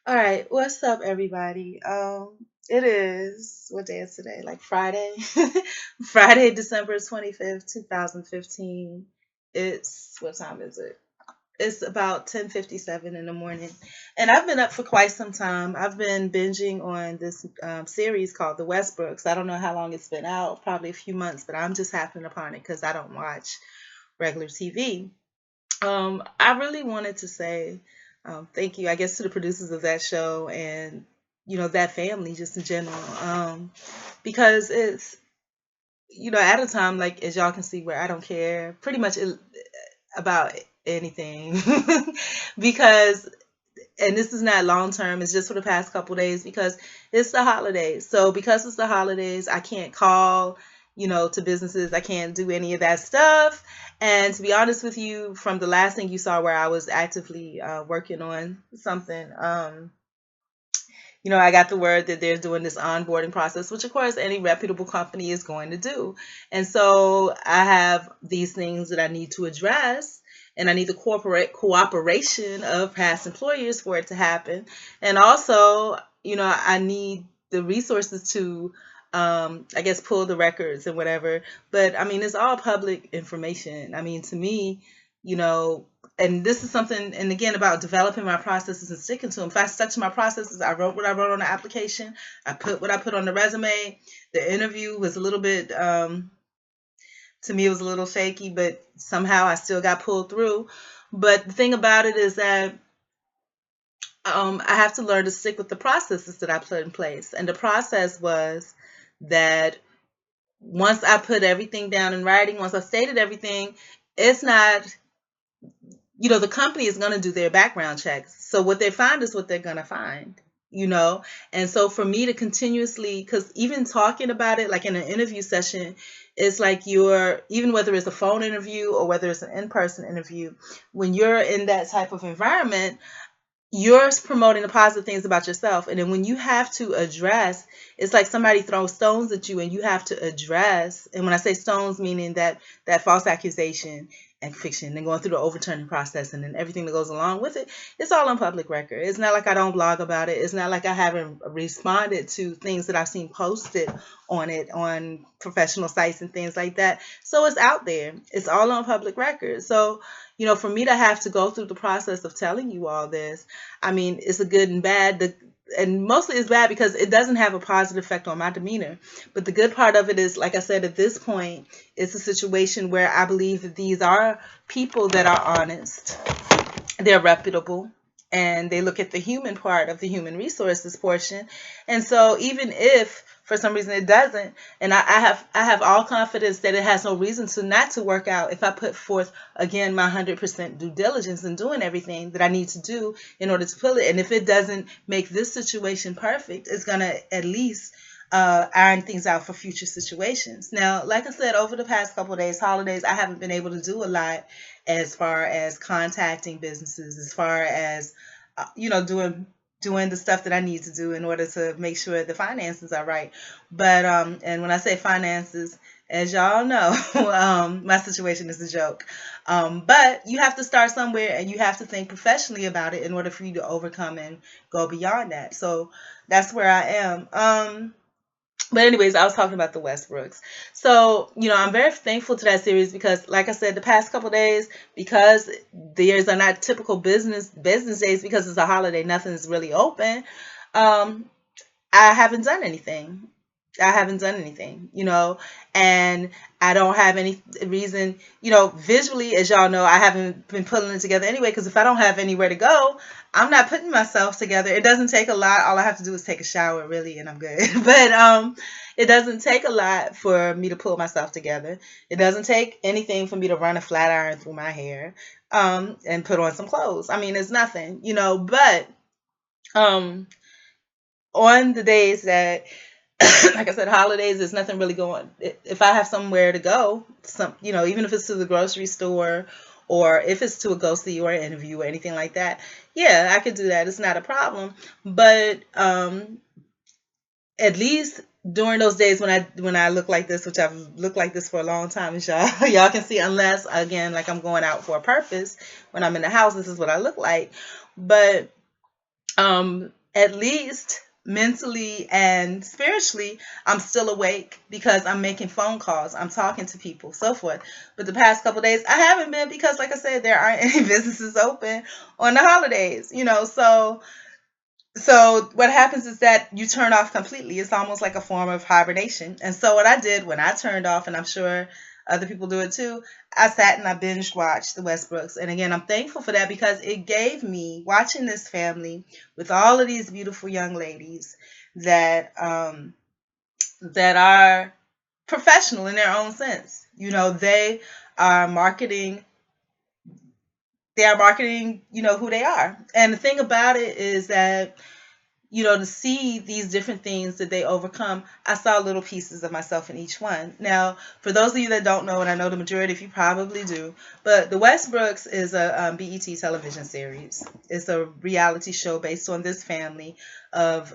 All right, what's up, everybody? It is what day is today? Like Friday, Friday, December 25th, 2015. It's what time is it? It's about 10:57 in the morning, and I've been up for quite some time. I've been binging on this series called The Westbrooks. I don't know how long it's been out, probably a few months, but I'm just happening upon it because I don't watch regular TV. I really wanted to say thank you, I guess, to the producers of that show and that family just in general, because it's at a time like as y'all can see where I don't care pretty much about anything because and this is not long term, it's just for the past couple days because it's the holidays. So because it's the holidays, I can't call, to businesses. I can't do any of that stuff. And to be honest with you, from the last thing you saw where I was actively working on something, I got the word that they're doing this onboarding process, which of course any reputable company is going to do. And so I have these things that I need to address, and I need the corporate cooperation of past employers for it to happen. And also, I need the resources to, I guess, pull the records and whatever. But I mean, it's all public information. I mean, to me, you know, and this is something, and again, about developing my processes and sticking to them. If I stuck to my processes, I wrote what I wrote on the application, I put what I put on the resume. The interview was a little bit, to me, it was a little shaky, but somehow I still got pulled through. But the thing about it is that I have to learn to stick with the processes that I put in place. And the process was that once I put everything down in writing, once I stated everything, it's not, the company is going to do their background checks. So what they find is what they're going to find, you know? And so for me to continuously, because even talking about it, like in an interview session, it's like even whether it's a phone interview or whether it's an in person interview, when you're in that type of environment, you're promoting the positive things about yourself. And then when you have to address, it's like somebody throws stones at you and you have to address. And when I say stones, meaning that false accusation and fiction and going through the overturning process and then everything that goes along with it, it's all on public record. It's not like I don't blog about it. It's not like I haven't responded to things that I've seen posted on it on professional sites and things like that. So it's out there. It's all on public record. So, for me to have to go through the process of telling you all this, I mean, it's a good and bad. And mostly it's bad because it doesn't have a positive effect on my demeanor. But the good part of it is, like I said, at this point, it's a situation where I believe that these are people that are honest, they're reputable, and they look at the human part of the human resources portion. And so even if for some reason it doesn't, and I have all confidence that it has no reason to not to work out if I put forth again my 100% due diligence in doing everything that I need to do in order to pull it. And if it doesn't make this situation perfect, it's gonna at least iron things out for future situations. Now, like I said, over the past couple of days, holidays, I haven't been able to do a lot as far as contacting businesses, as far as doing the stuff that I need to do in order to make sure the finances are right. But and when I say finances, as y'all know, my situation is a joke. But you have to start somewhere and you have to think professionally about it in order for you to overcome and go beyond that. So that's where I am. But anyways, I was talking about the Westbrooks. So, I'm very thankful to that series because, like I said, the past couple days, because theirs are not typical business days because it's a holiday, nothing's really open. Um, I haven't done anything. I haven't done anything, and I don't have any reason, visually, as y'all know, I haven't been pulling it together anyway, because if I don't have anywhere to go, I'm not putting myself together. It doesn't take a lot. All I have to do is take a shower, really, and I'm good. But it doesn't take a lot for me to pull myself together. It doesn't take anything for me to run a flat iron through my hair, and put on some clothes. I mean, it's nothing, but um, on the days that like I said, holidays, there's nothing really going. If I have somewhere to go, even if it's to the grocery store or if it's to a go see or an interview or anything like that, yeah, I could do that. It's not a problem. But at least during those days when I look like this, which I've looked like this for a long time, as y'all can see, unless again, like I'm going out for a purpose, when I'm in the house, this is what I look like. But At least mentally and spiritually, I'm still awake because I'm making phone calls, I'm talking to people, so forth. But the past couple days, I haven't been because, like I said, there aren't any businesses open on the holidays, so what happens is that you turn off completely. It's almost like a form of hibernation. And so what I did when I turned off, and I'm sure other people do it too, I sat and I binge watched the Westbrooks. And again, I'm thankful for that because it gave me watching this family with all of these beautiful young ladies that that are professional in their own sense. Are marketing marketing, who they are. And the thing about it is that to see these different things that they overcome, I saw little pieces of myself in each one. Now, for those of you that don't know, and I know the majority of you probably do, but The Westbrooks is a BET television series. It's a reality show based on this family of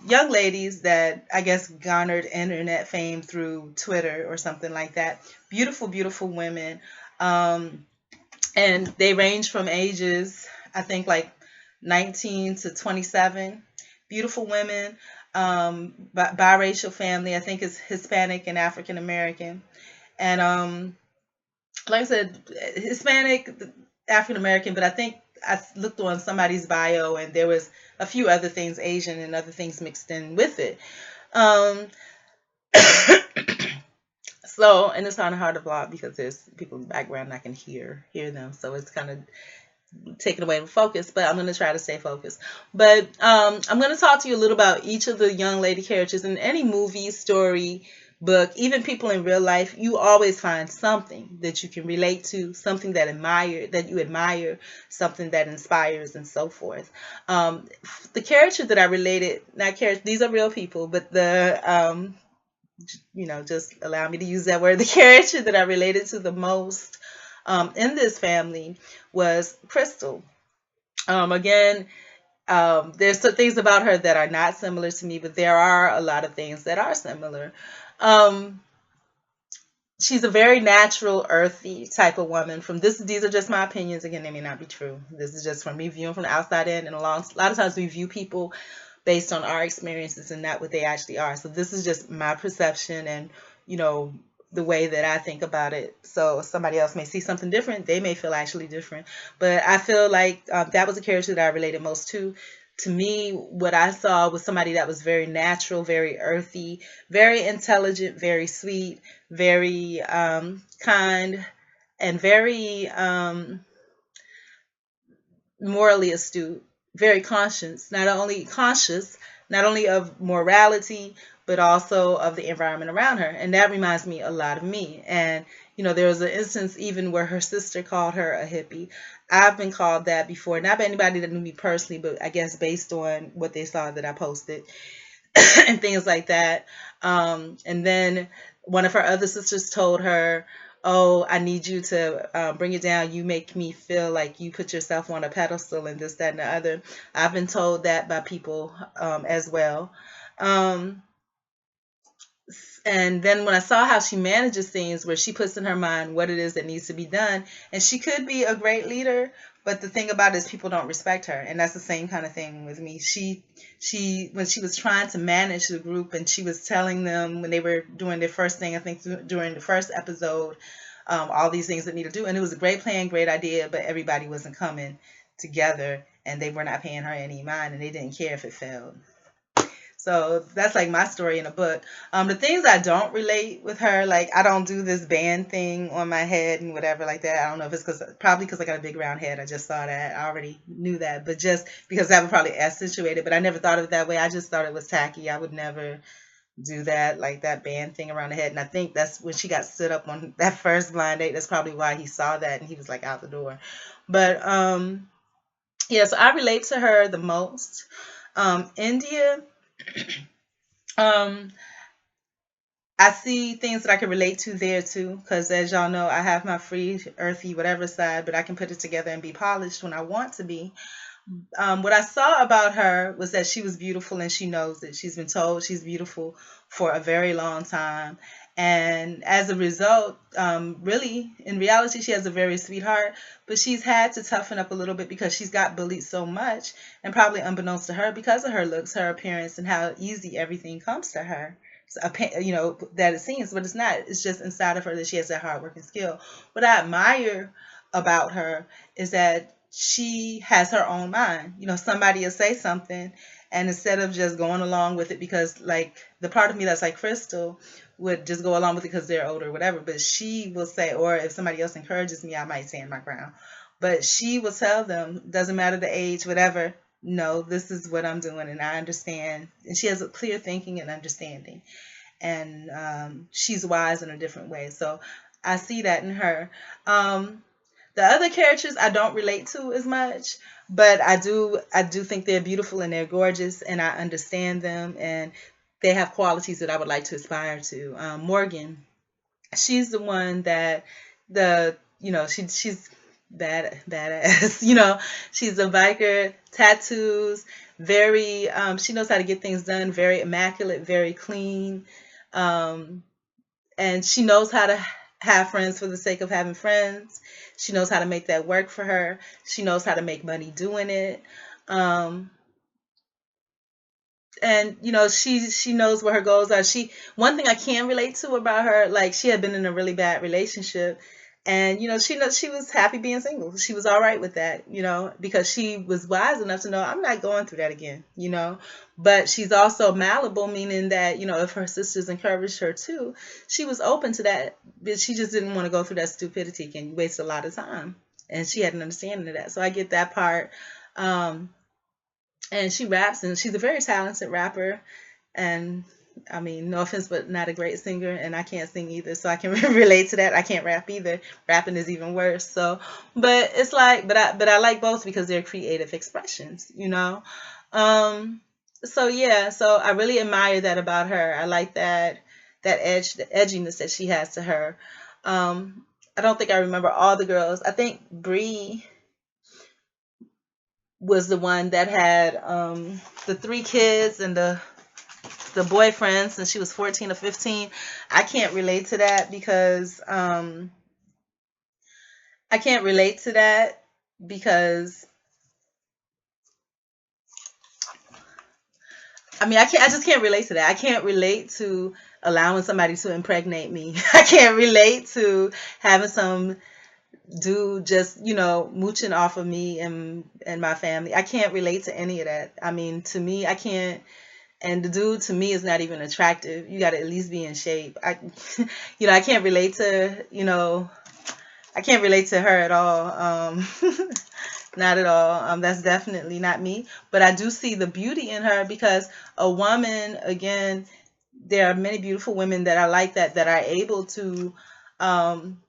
young ladies that I guess garnered internet fame through Twitter or something like that. Beautiful, beautiful women. And they range from ages, I think, like 19 to 27. Beautiful women, biracial family. I think it's Hispanic and African American. And like I said, Hispanic, African American, but I think I looked on somebody's bio and there was a few other things, Asian and other things mixed in with it. Um, so, and it's kind of hard to vlog because there's people in the background and I can hear them. So it's kind of taken away from focus, but I'm going to try to stay focused. But I'm going to talk to you a little about each of the young lady characters in any movie, story, book, even people in real life. You always find something that you can relate to, something that you admire, something that inspires, and so forth. The character that I related, not character, these are real people, but just allow me to use that word. The character that I related to the most in this family was Crystal. Again, there's some things about her that are not similar to me, but there are a lot of things that are similar. Um, she's a very natural, earthy type of woman. These are just my opinions. Again, they may not be true. This is just from me viewing from the outside in, and a lot of times we view people based on our experiences and not what they actually are. So this is just my perception and, you know, the way that I think about it. So somebody else may see something different. They may feel actually different. But I feel like that was a character that I related most to. To me, what I saw was somebody that was very natural, very earthy, very intelligent, very sweet, very kind, and very morally astute, very conscious, not only of morality, but also of the environment around her. And that reminds me a lot of me. And, there was an instance even where her sister called her a hippie. I've been called that before, not by anybody that knew me personally, but I guess based on what they saw that I posted and things like that. And then one of her other sisters told her, "Oh, I need you to bring it down. You make me feel like you put yourself on a pedestal and this, that, and the other." I've been told that by people as well. Um, and then when I saw how she manages things, where she puts in her mind what it is that needs to be done, and she could be a great leader, but the thing about it is people don't respect her, and that's the same kind of thing with me. She when she was trying to manage the group, and she was telling them when they were doing their first thing, I think during the first episode, all these things that need to do, and it was a great plan, great idea, but everybody wasn't coming together, and they were not paying her any mind, and they didn't care if it failed. So that's like my story in a book. The things I don't relate with her, like I don't do this band thing on my head and whatever like that. I don't know if it's probably because I got a big round head. I just saw that. I already knew that, but just because that would probably accentuate it. But I never thought of it that way. I just thought it was tacky. I would never do that, like that band thing around the head. And I think that's when she got stood up on that first blind date. That's probably why he saw that and he was like out the door. But yeah, so I relate to her the most. India. Um, I see things that I can relate to there too, because as y'all know, I have my free, earthy, whatever side, but I can put it together and be polished when I want to be. What I saw about her was that she was beautiful and she knows it. She's been told she's beautiful for a very long time. And as a result, really, in reality, she has a very sweet heart, but she's had to toughen up a little bit because she's got bullied so much, and probably unbeknownst to her, because of her looks, her appearance, and how easy everything comes to her. That it seems, but it's not. It's just inside of her that she has that hard working skill. What I admire about her is that she has her own mind. Somebody will say something, and instead of just going along with it, because like the part of me that's like Crystal would just go along with it because they're older or whatever, but she will say, or if somebody else encourages me, I might stand my ground. But she will tell them, doesn't matter the age, whatever, no, this is what I'm doing, and I understand. And she has a clear thinking and understanding, and she's wise in a different way. So I see that in her. The other characters I don't relate to as much, but I do think they're beautiful and they're gorgeous, and I understand them, and they have qualities that I would like to aspire to. Morgan, she's the one that she's badass. She's a biker, tattoos, very she knows how to get things done, very immaculate, very clean. Um, and she knows how to have friends for the sake of having friends. She knows how to make that work for her. She knows how to make money doing it. Um, and she knows what her goals are. She One thing I can relate to about her, like she had been in a really bad relationship, and she knows she was happy being single. She was all right with that, because she was wise enough to know I'm not going through that again. But she's also malleable, meaning that if her sisters encouraged her too, she was open to that, but she just didn't want to go through that stupidity again. You waste a lot of time, and she had an understanding of that. So I get that part. Um, and she raps, and she's a very talented rapper. And I mean, no offense, but not a great singer, and I can't sing either, so I can relate to that. I can't rap either. Rapping is even worse. So, but it's like, but I like both because they're creative expressions. Um, so yeah, so I really admire that about her. I like that edge, the edginess that she has to her. I don't think I remember all the girls. I think Bree was the one that had the three kids and the boyfriend since she was 14 or 15. I can't relate to that because I can't relate to that because I just can't relate to that. I can't relate to allowing somebody to impregnate me. I can't relate to having some dude just mooching off of me and my family. I can't relate to any of that. I mean, to me, I can't. And the dude to me is not even attractive. You got to at least be in shape. I can't relate to, I can't relate to her at all. Not at all. That's definitely not me. But I do see the beauty in her because a woman, again, there are many beautiful women that I like that are able to, um,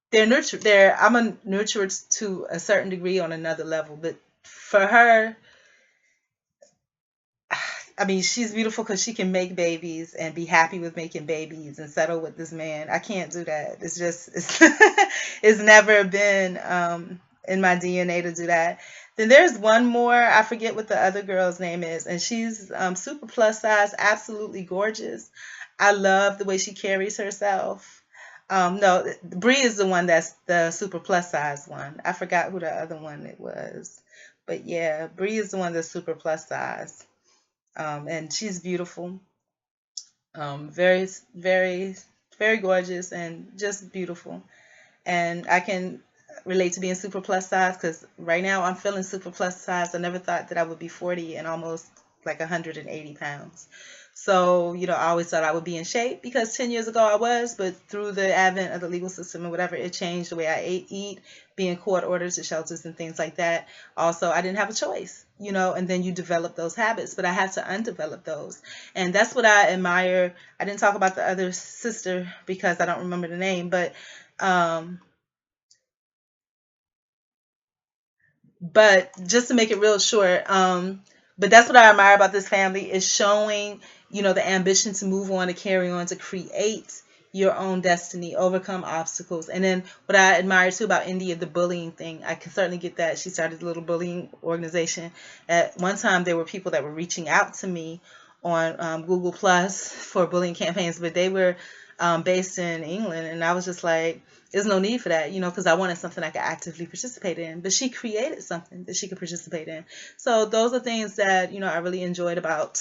they're nurtured. I'm a nurturer to a certain degree on another level. But for her, I mean, she's beautiful because she can make babies and be happy with making babies and settle with this man. I can't do that. It's never been in my DNA to do that. Then there's one more. I forget what the other girl's name is, and she's super plus size, absolutely gorgeous. I love the way she carries herself. No, Bree is the one that's the super plus size one. I forgot who the other one it was, but yeah, Bree is the one that's super plus size. And she's beautiful, very, very, very gorgeous, and just beautiful. And I can relate to being super plus size because right now I'm feeling super plus size. I never thought that I would be 40 and almost like 180 pounds. So, I always thought I would be in shape because 10 years ago I was, but through the advent of the legal system and whatever, it changed the way I eat, being court orders to shelters and things like that. Also, I didn't have a choice, and then you develop those habits, but I had to undevelop those. And that's what I admire. I didn't talk about the other sister because I don't remember the name, um, but just to make it real short, but that's what I admire about this family is showing, the ambition to move on, to carry on, to create your own destiny, overcome obstacles. And then what I admire too about India, the bullying thing, I can certainly get that. She started a little bullying organization. At one time, there were people that were reaching out to me on Google Plus for bullying campaigns, but they were based in England. And I was just like, there's no need for that, because I wanted something I could actively participate in. But she created something that she could participate in. So those are things that, I really enjoyed about